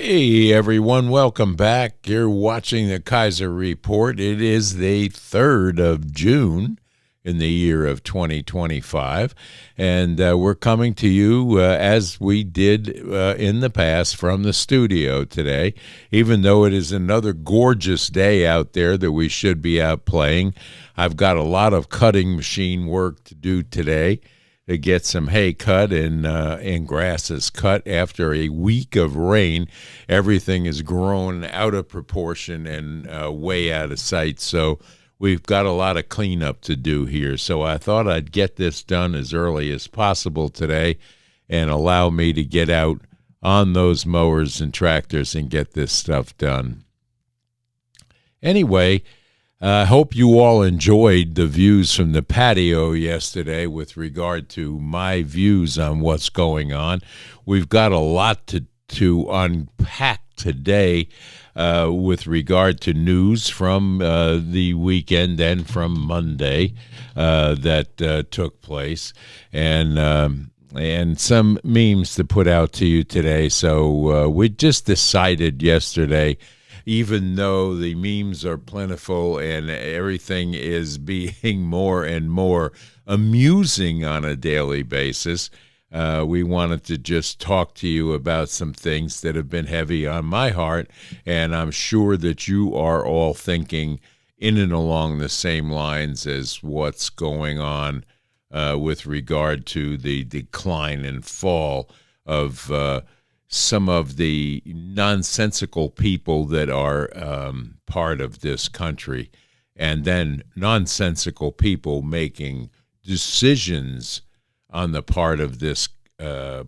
Hey everyone, welcome back. You're watching the Kaiser Report. It is the 3rd of June in the year of 2025, and we're coming to you as we did in the past from the studio today, even though it is another gorgeous day out there that we should be out playing. I've got a lot of cutting machine work to do today to get some hay cut and grasses cut after a week of rain. Everything is grown out of proportion and way out of sight. So we've got a lot of cleanup to do here. So I thought I'd get this done as early as possible today and allow me to get out on those mowers and tractors and get this stuff done. Anyway, I hope you all enjoyed the views from the patio yesterday with regard to my views on what's going on. We've got a lot to unpack today with regard to news from the weekend and from Monday that took place, and some memes to put out to you today. So we just decided yesterday, even though the memes are plentiful and everything is being more and more amusing on a daily basis, we wanted to just talk to you about some things that have been heavy on my heart, and I'm sure that you are all thinking in and along the same lines as what's going on with regard to the decline and fall of some of the nonsensical people that are part of this country, and then nonsensical people making decisions on the part of this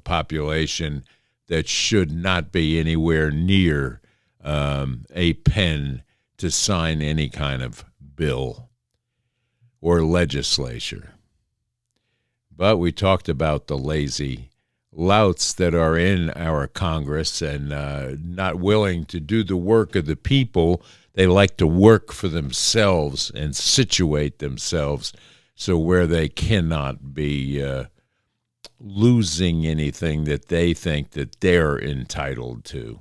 population that should not be anywhere near a pen to sign any kind of bill or legislature. But we talked about the lazy louts that are in our Congress and not willing to do the work of the people. They like to work for themselves and situate themselves so where they cannot be losing anything that they think that they're entitled to.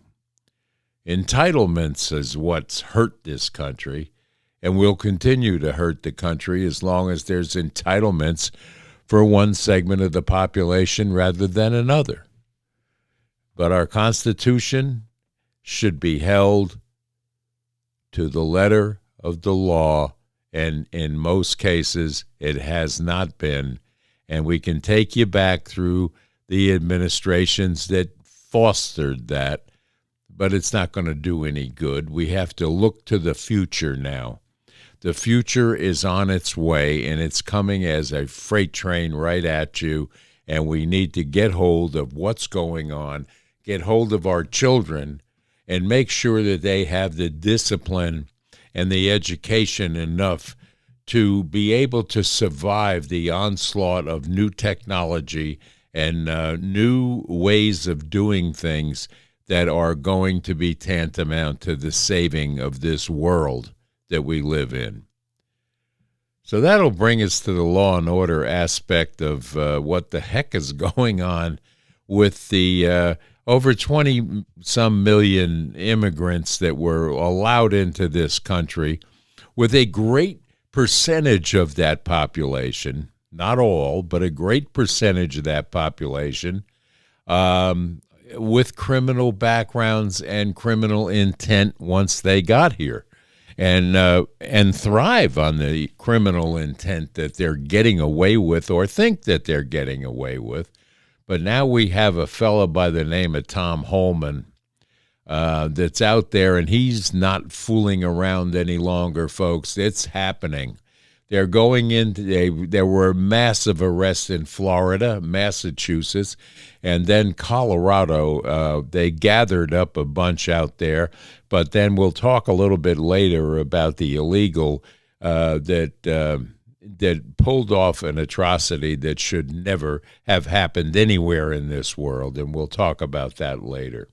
Entitlements is what's hurt this country and will continue to hurt the country as long as there's entitlements for one segment of the population rather than another. But our Constitution should be held to the letter of the law, and in most cases it has not been. And we can take you back through the administrations that fostered that, but it's not going to do any good. We have to look to the future now. The future is on its way, and it's coming as a freight train right at you, and we need to get hold of what's going on, get hold of our children, and make sure that they have the discipline and the education enough to be able to survive the onslaught of new technology and new ways of doing things that are going to be tantamount to the saving of this world that we live in. So that'll bring us to the law and order aspect of what the heck is going on with the over 20-some million immigrants that were allowed into this country, with a great percentage of that population, not all, but a great percentage of that population, with criminal backgrounds and criminal intent once they got here. And thrive on the criminal intent that they're getting away with or think that they're getting away with. But now we have a fellow by the name of Tom Holman that's out there, and he's not fooling around any longer, folks. It's happening. They're going into there were massive arrests in Florida, Massachusetts, and then Colorado. They gathered up a bunch out there, but then we'll talk a little bit later about the illegal that pulled off an atrocity that should never have happened anywhere in this world, and we'll talk about that later.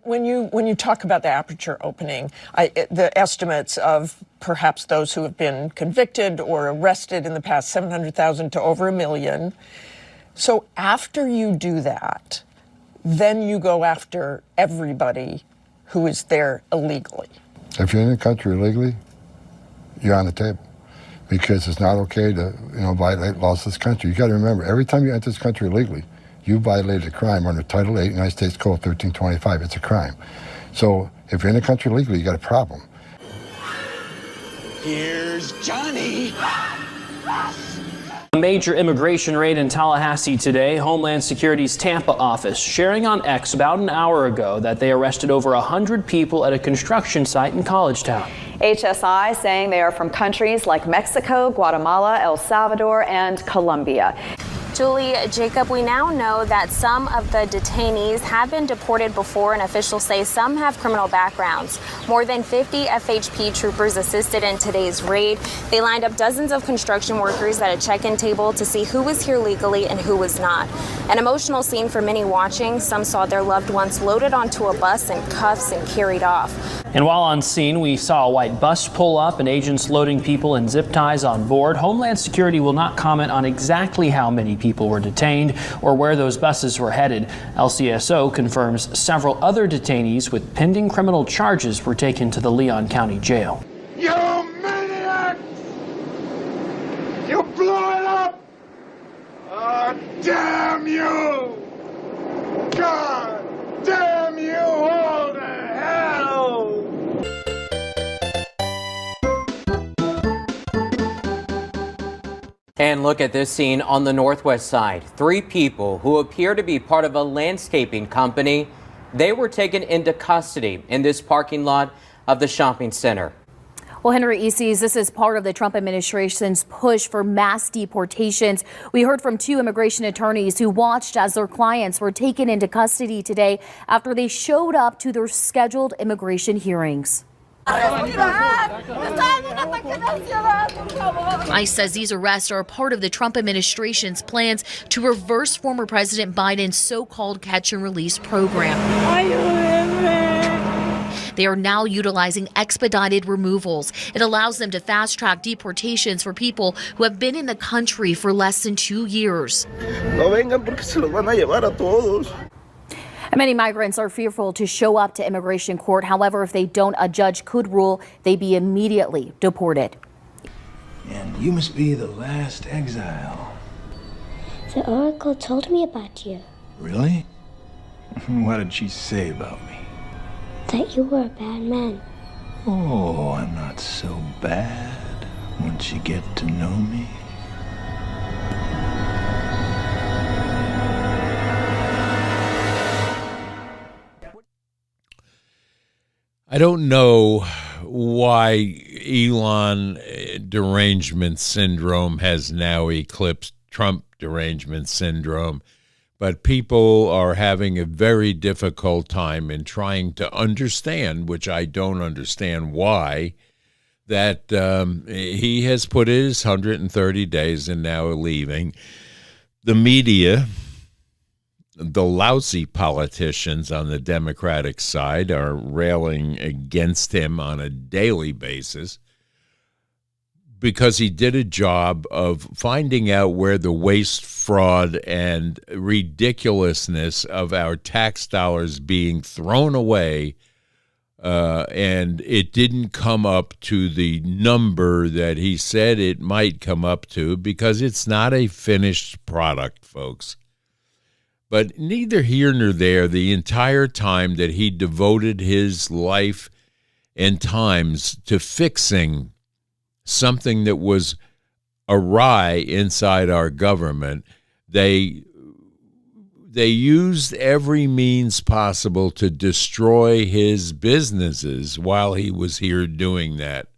When you talk about the aperture opening, the estimates of perhaps those who have been convicted or arrested in the past, 700,000 to over 1 million, So after you do that, then you go after everybody who is there illegally. If you're in the country illegally, you're on the table, because it's not okay to, violate laws of this country. You got to remember, every time you enter this country illegally, you violated a crime under Title 8, United States Code 1325. It's a crime. So if you're in the country illegally, you got a problem. Here's Johnny. A major immigration raid in Tallahassee today. Homeland Security's Tampa office sharing on X about an hour ago that they arrested over 100 people at a construction site in Collegetown. HSI saying they are from countries like Mexico, Guatemala, El Salvador, and Colombia. Julie, Jacob, we now know that some of the detainees have been deported before, and officials say some have criminal backgrounds. More than 50 FHP troopers assisted in today's raid. They lined up dozens of construction workers at a check-in table to see who was here legally and who was not. An emotional scene for many watching. Some saw their loved ones loaded onto a bus in cuffs and carried off. And while on scene, we saw a white bus pull up and agents loading people in zip ties on board. Homeland Security will not comment on exactly how many people were detained or where those buses were headed. LCSO confirms several other detainees with pending criminal charges were taken to the Leon County Jail. You maniacs! You blew it up! Oh, damn you! God damn you all to hell! And look at this scene on the northwest side. 3 people who appear to be part of a landscaping company. They were taken into custody in this parking lot of the shopping center. Well, Henry Easties, this is part of the Trump administration's push for mass deportations. We heard from 2 immigration attorneys who watched as their clients were taken into custody today after they showed up to their scheduled immigration hearings. ICE says these arrests are a part of the Trump administration's plans to reverse former President Biden's so-called catch and release program. They are now utilizing expedited removals. It allows them to fast-track deportations for people who have been in the country for less than 2 years. Many migrants are fearful to show up to immigration court. However, if they don't, a judge could rule they be immediately deported. And you must be the last exile. The oracle told me about you. Really? What did she say about me? That you were a bad man. Oh, I'm not so bad once you get to know me. I don't know why Elon derangement syndrome has now eclipsed Trump derangement syndrome, but people are having a very difficult time in trying to understand, which I don't understand why, that he has put his 130 days and now leaving. The media, the lousy politicians on the Democratic side are railing against him on a daily basis because he did a job of finding out where the waste, fraud, and ridiculousness of our tax dollars being thrown away, and it didn't come up to the number that he said it might come up to because it's not a finished product, folks. But neither here nor there, the entire time that he devoted his life and times to fixing something that was awry inside our government, they used every means possible to destroy his businesses while he was here doing that,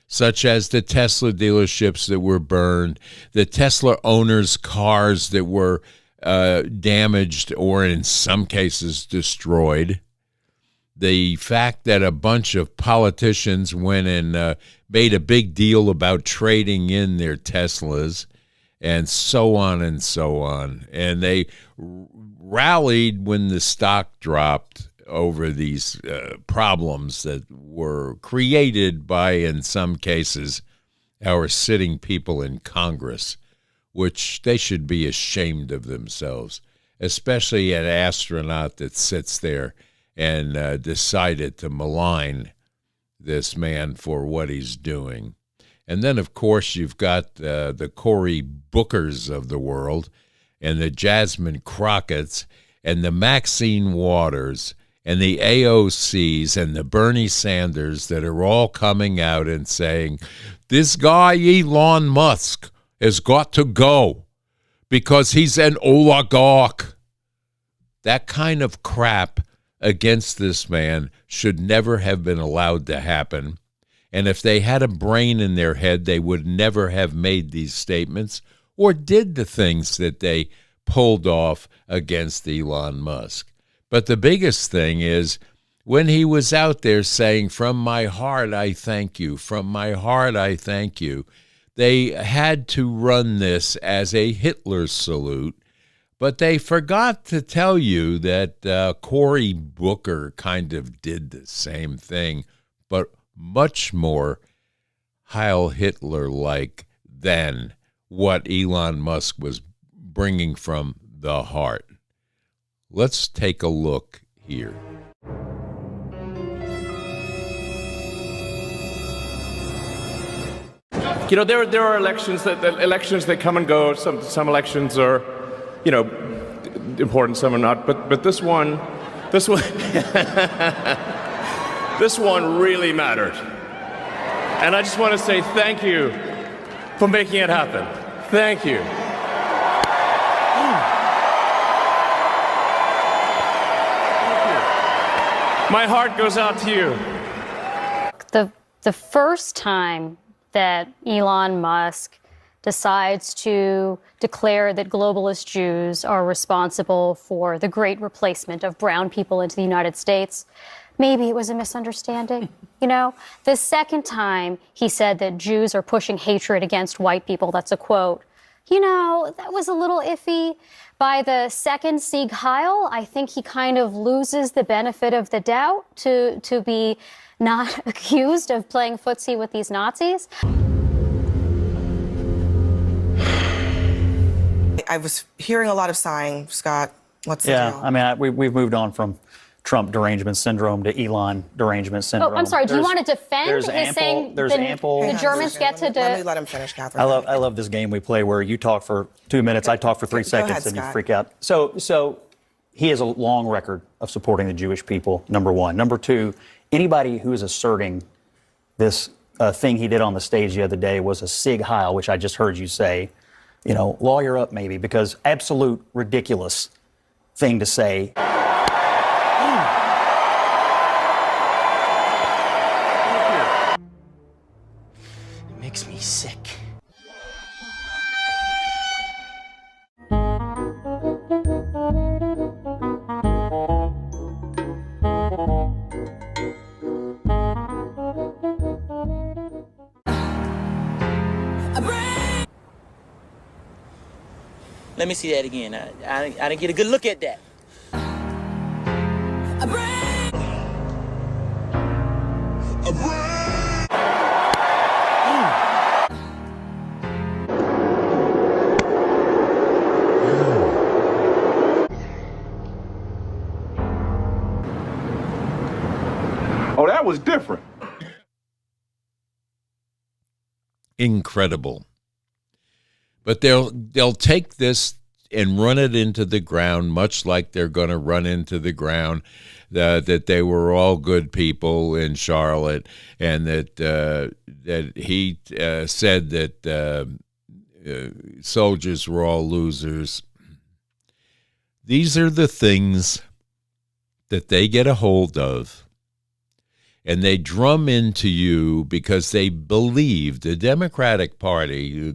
such as the Tesla dealerships that were burned, the Tesla owners' cars that were damaged or in some cases destroyed. The fact that a bunch of politicians went and made a big deal about trading in their Teslas and so on and so on. And they rallied when the stock dropped over these problems that were created by, in some cases, our sitting people in Congress, which they should be ashamed of themselves, especially an astronaut that sits there and decided to malign this man for what he's doing. And then, of course, you've got the Cory Bookers of the world and the Jasmine Crockett's and the Maxine Waters and the AOCs and the Bernie Sanders that are all coming out and saying, this guy Elon Musk has got to go because he's an oligarch. That kind of crap against this man should never have been allowed to happen. And if they had a brain in their head, they would never have made these statements or did the things that they pulled off against Elon Musk. But the biggest thing is when he was out there saying, from my heart, I thank you, from my heart, I thank you, they had to run this as a Hitler salute. But they forgot to tell you that Cory Booker kind of did the same thing, but much more Heil Hitler-like than what Elon Musk was bringing from the heart. Let's take a look here. You know, there are elections that come and go. Some elections are, you know, important, some are not. But this one this one really mattered. And I just want to say thank you for making it happen. Thank you. My heart goes out to you. The first time that Elon Musk decides to declare that globalist Jews are responsible for the great replacement of brown people into the United States, maybe it was a misunderstanding. You know, the second time he said that Jews are pushing hatred against white people, that's a quote, you know, that was a little iffy. By the second Sieg Heil, I think he kind of loses the benefit of the doubt to be not accused of playing footsie with these Nazis. I was hearing a lot of sighing, Scott. What's the deal? I mean, we've moved on from Trump derangement syndrome to Elon derangement syndrome. Oh, I'm sorry. Do you want to defend his saying the Germans get to... Let me let him finish, Catherine. I love this game we play where you talk for 2 minutes, I talk for 3 seconds, ahead, and you Scott. freak out. So he has a long record of supporting the Jewish people, number one. Number two, anybody who is asserting this thing he did on the stage the other day was a Sieg Heil, which I just heard you say, you know, lawyer up maybe, because absolute ridiculous thing to say. Makes me sick. Let me see that again. I didn't get a good look at that. Oh, that was different. Incredible. But they'll take this and run it into the ground, much like they're going to run into the ground that they were all good people in Charlotte, and that he said that soldiers were all losers. These are the things that they get a hold of, and they drum into you because they believe the Democratic Party,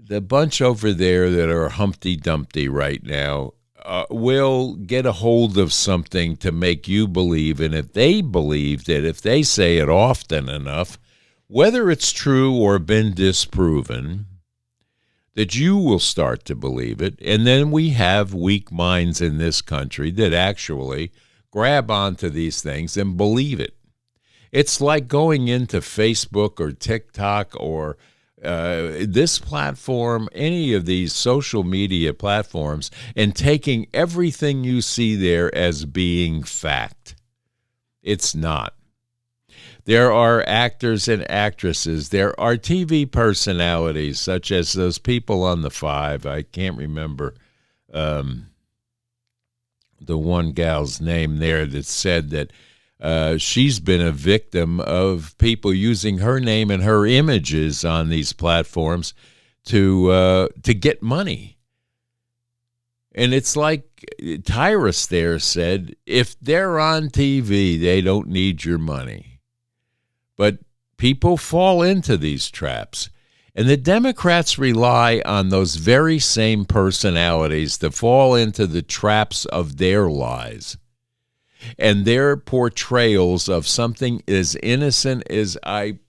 the bunch over there that are Humpty Dumpty right now, will get a hold of something to make you believe. And if they believe that, if they say it often enough, whether it's true or been disproven, that you will start to believe it. And then we have weak minds in this country that actually grab onto these things and believe it. It's like going into Facebook or TikTok or this platform, any of these social media platforms, and taking everything you see there as being fact. It's not. There are actors and actresses. There are TV personalities, such as those people on The Five. I can't remember the one gal's name there that said that she's been a victim of people using her name and her images on these platforms to get money. And it's like Tyrus there said, if they're on TV, they don't need your money. But people fall into these traps. And the Democrats rely on those very same personalities to fall into the traps of their lies and their portrayals of something as innocent as, I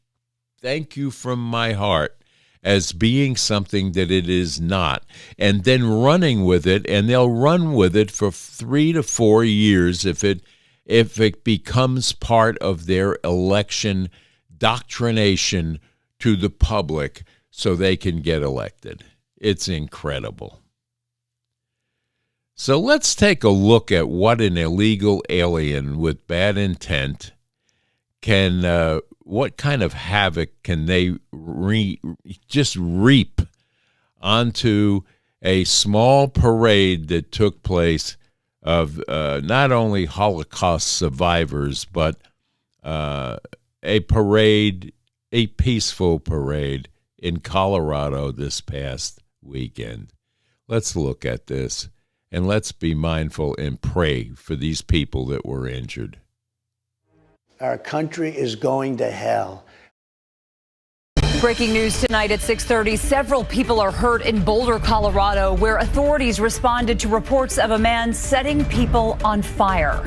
thank you from my heart, as being something that it is not, and then running with it, and they'll run with it for 3 to 4 years if it becomes part of their election doctrination to the public so they can get elected. It's incredible. So let's take a look at what an illegal alien with bad intent can, what kind of havoc can they just reap onto a small parade that took place of not only Holocaust survivors, but a parade, a peaceful parade in Colorado this past weekend. Let's look at this, and let's be mindful and pray for these people that were injured. Our country is going to hell. Breaking news tonight at 6:30. Several people are hurt in Boulder, Colorado, where authorities responded to reports of a man setting people on fire.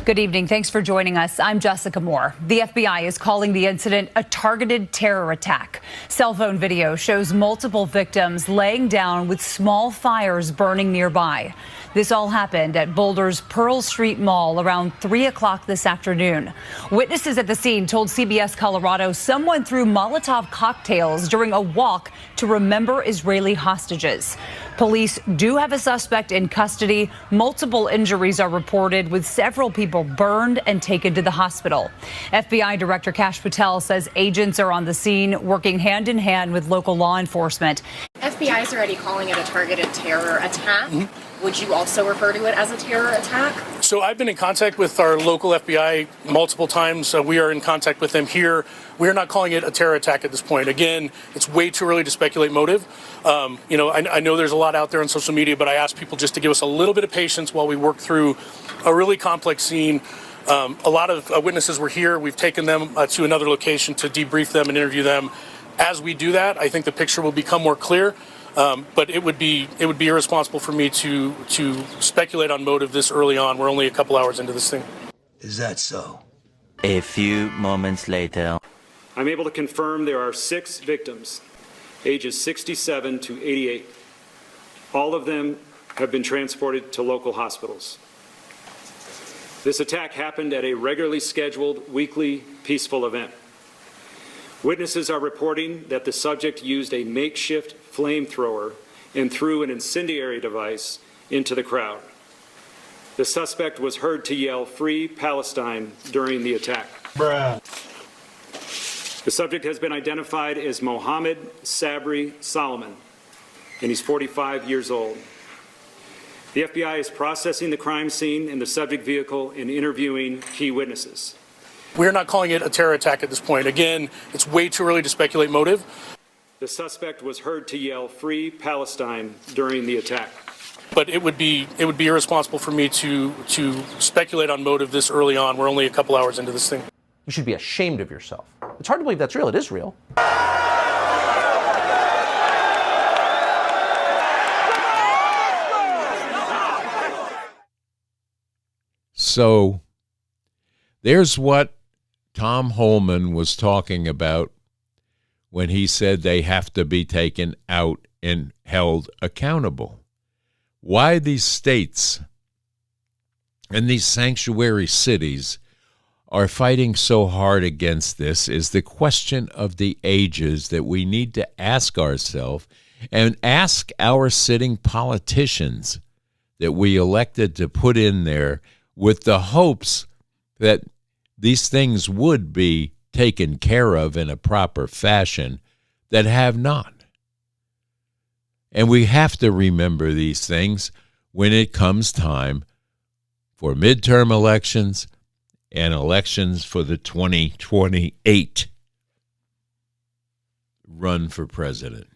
Good evening. Thanks for joining us. I'm Jessica Moore. The FBI is calling the incident a targeted terror attack. Cell phone video shows multiple victims laying down with small fires burning nearby. This all happened at Boulder's Pearl Street Mall around 3 o'clock this afternoon. Witnesses at the scene told CBS Colorado someone threw Molotov cocktails during a walk to remember Israeli hostages. Police do have a suspect in custody. Multiple injuries are reported, with several people burned and taken to the hospital. FBI Director Kash Patel says agents are on the scene working hand in hand with local law enforcement. FBI is already calling it a targeted terror attack. Would you also refer to it as a terror attack? So I've been in contact with our local FBI multiple times. We are in contact with them here. We are not calling it a terror attack at this point. Again, it's way too early to speculate motive. I know there's a lot out there on social media, but I ask people just to give us a little bit of patience while we work through a really complex scene. A lot of witnesses were here. We've taken them to another location to debrief them and interview them. As we do that, I think the picture will become more clear. But it would be irresponsible for me to speculate on motive this early on. We're only a couple hours into this thing. Is that so? A few moments later. I'm able to confirm there are 6 victims, ages 67 to 88. All of them have been transported to local hospitals. This attack happened at a regularly scheduled weekly peaceful event. Witnesses are reporting that the subject used a makeshift flamethrower and threw an incendiary device into the crowd. The suspect was heard to yell, "Free Palestine," during the attack. Bruh. The subject has been identified as Mohammed Sabri Solomon, and he's 45 years old. The FBI is processing the crime scene and the subject vehicle and interviewing key witnesses. We're not calling it a terror attack at this point. Again, it's way too early to speculate motive. The suspect was heard to yell, "Free Palestine," during the attack. But it would be irresponsible for me to speculate on motive this early on. We're only a couple hours into this thing. You should be ashamed of yourself. It's hard to believe that's real. It is real. So there's what Tom Holman was talking about when he said they have to be taken out and held accountable. Why these states and these sanctuary cities are fighting so hard against this is the question of the ages that we need to ask ourselves and ask our sitting politicians that we elected to put in there with the hopes that these things would be taken care of in a proper fashion that have not. And we have to remember these things when it comes time for midterm elections and elections for the 2028 run for president.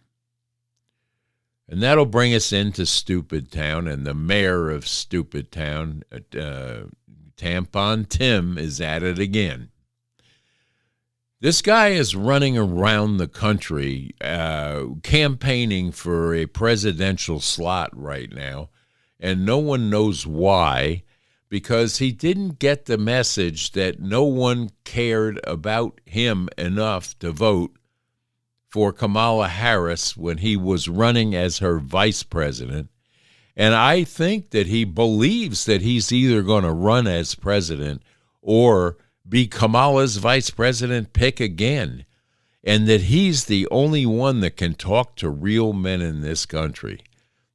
And that'll bring us into Stupid Town, and the mayor of Stupid Town, Tampon Tim, is at it again. This guy is running around the country campaigning for a presidential slot right now, and no one knows why, because he didn't get the message that no one cared about him enough to vote for Kamala Harris when he was running as her vice president. And I think that he believes that he's either going to run as president or be Kamala's vice president pick again, and that he's the only one that can talk to real men in this country.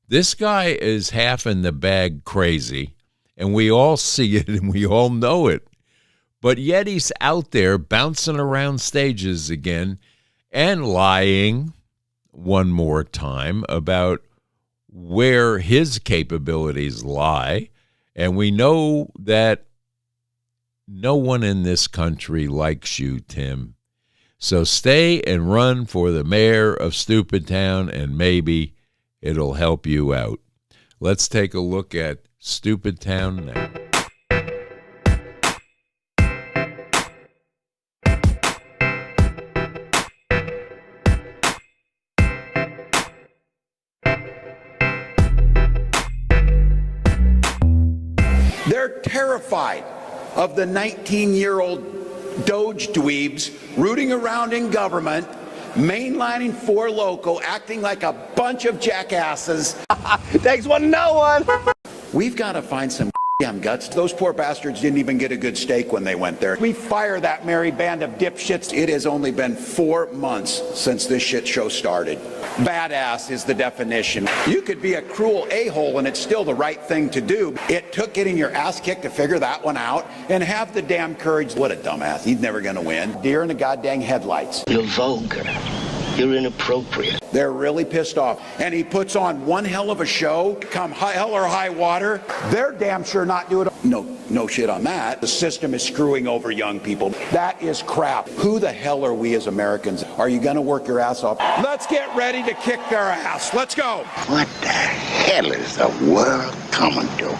This guy is half in the bag crazy, and we all see it and we all know it. But yet he's out there bouncing around stages again and lying one more time about where his capabilities lie. And we know that no one in this country likes you, Tim. So stay and run for the mayor of Stupid Town, and maybe it'll help you out. Let's take a look at Stupid Town now. They're terrified of the 19-year-old Doge dweebs rooting around in government, mainlining for local, acting like a bunch of jackasses. Thanks one, no one. We've got to find some damn guts. Those poor bastards didn't even get a good steak when they went there. We fire that merry band of dipshits. It has only been 4 months since this shit show started. Badass is the definition. You could be a cruel a-hole and it's still the right thing to do. It took getting your ass kicked to figure that one out and have the damn courage. What a dumbass. He's never going to win. Deer in the goddamn headlights. You're vulgar. You're inappropriate. They're really pissed off. And he puts on one hell of a show, come hell or high water. They're damn sure not doing it. No shit on that. The system is screwing over young people. That is crap. Who the hell are we as Americans? Are you going to work your ass off? Let's get ready to kick their ass. Let's go. What the hell is the world coming to?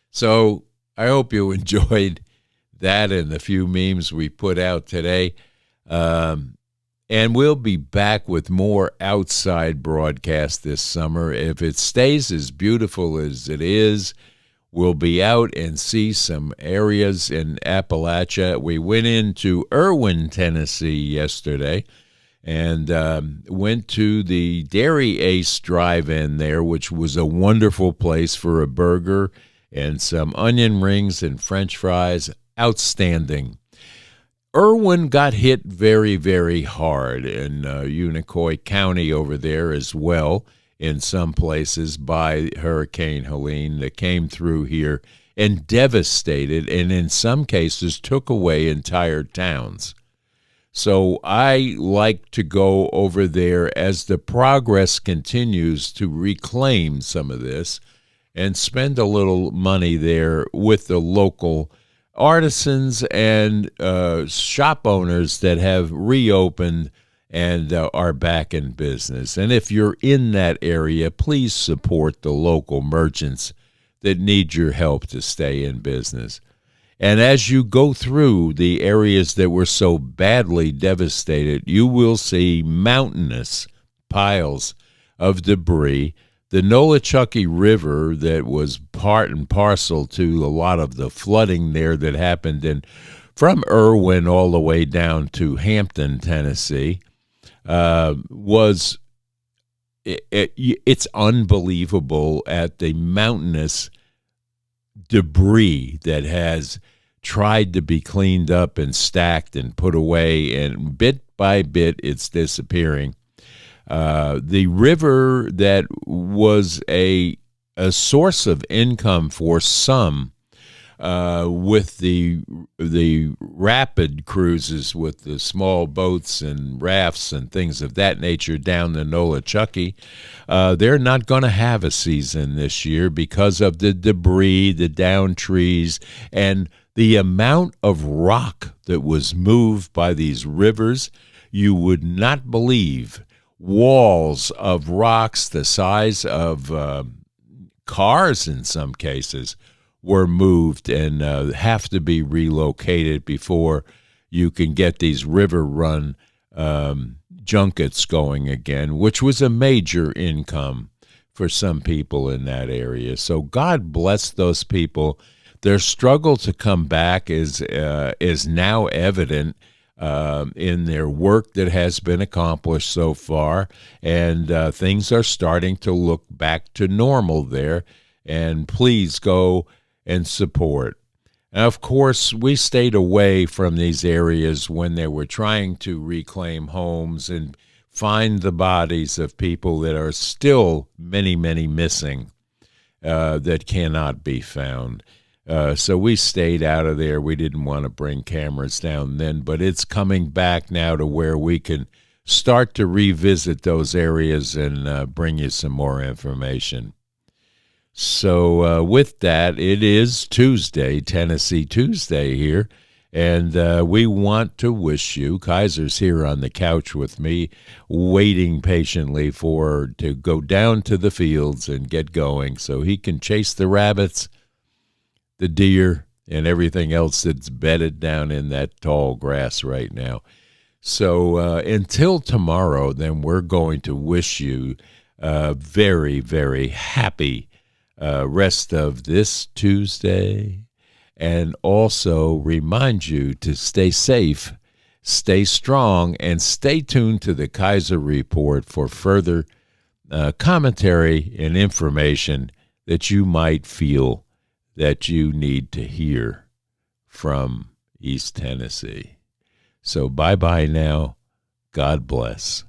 So I hope you enjoyed that and the few memes we put out today. And we'll be back with more outside broadcasts this summer. If it stays as beautiful as it is, we'll be out and see some areas in Appalachia. We went into Irwin, Tennessee yesterday and went to the Dairy Ace Drive-In there, which was a wonderful place for a burger and some onion rings and French fries. Outstanding. Irwin got hit very, very hard in Unicoi County over there as well, in some places by Hurricane Helene that came through here and devastated, and in some cases took away entire towns. So I like to go over there as the progress continues to reclaim some of this and spend a little money there with the local artisans and shop owners that have reopened and are back in business. And if you're in that area, please support the local merchants that need your help to stay in business. And as you go through the areas that were so badly devastated, you will see mountainous piles of debris. The Nolichucky River that was part and parcel to a lot of the flooding there that happened from Irwin all the way down to Hampton, Tennessee, it's unbelievable at the mountainous debris that has tried to be cleaned up and stacked and put away, and bit by bit it's disappearing. The river that was a source of income for some, with the rapid cruises with the small boats and rafts and things of that nature down the Nolichucky, they're not going to have a season this year because of the debris, the downed trees, and the amount of rock that was moved by these rivers. You would not believe. Walls of rocks the size of cars in some cases were moved and have to be relocated before you can get these river-run junkets going again, which was a major income for some people in that area. So God bless those people. Their struggle to come back is now evident in their work that has been accomplished so far, and things are starting to look back to normal there. And please go and support. And of course, we stayed away from these areas when they were trying to reclaim homes and find the bodies of people that are still many, many missing that cannot be found. So we stayed out of there. We didn't want to bring cameras down then, but it's coming back now to where we can start to revisit those areas and bring you some more information. So with that, it is Tuesday, Tennessee Tuesday here, and we want to wish you, Kaiser's here on the couch with me, waiting patiently to go down to the fields and get going so he can chase the rabbits, the deer, and everything else that's bedded down in that tall grass right now. So until tomorrow, then we're going to wish you a very, very happy rest of this Tuesday, and also remind you to stay safe, stay strong, and stay tuned to the Kaiser Report for further commentary and information that you might feel that you need to hear from East Tennessee. So bye-bye now. God bless.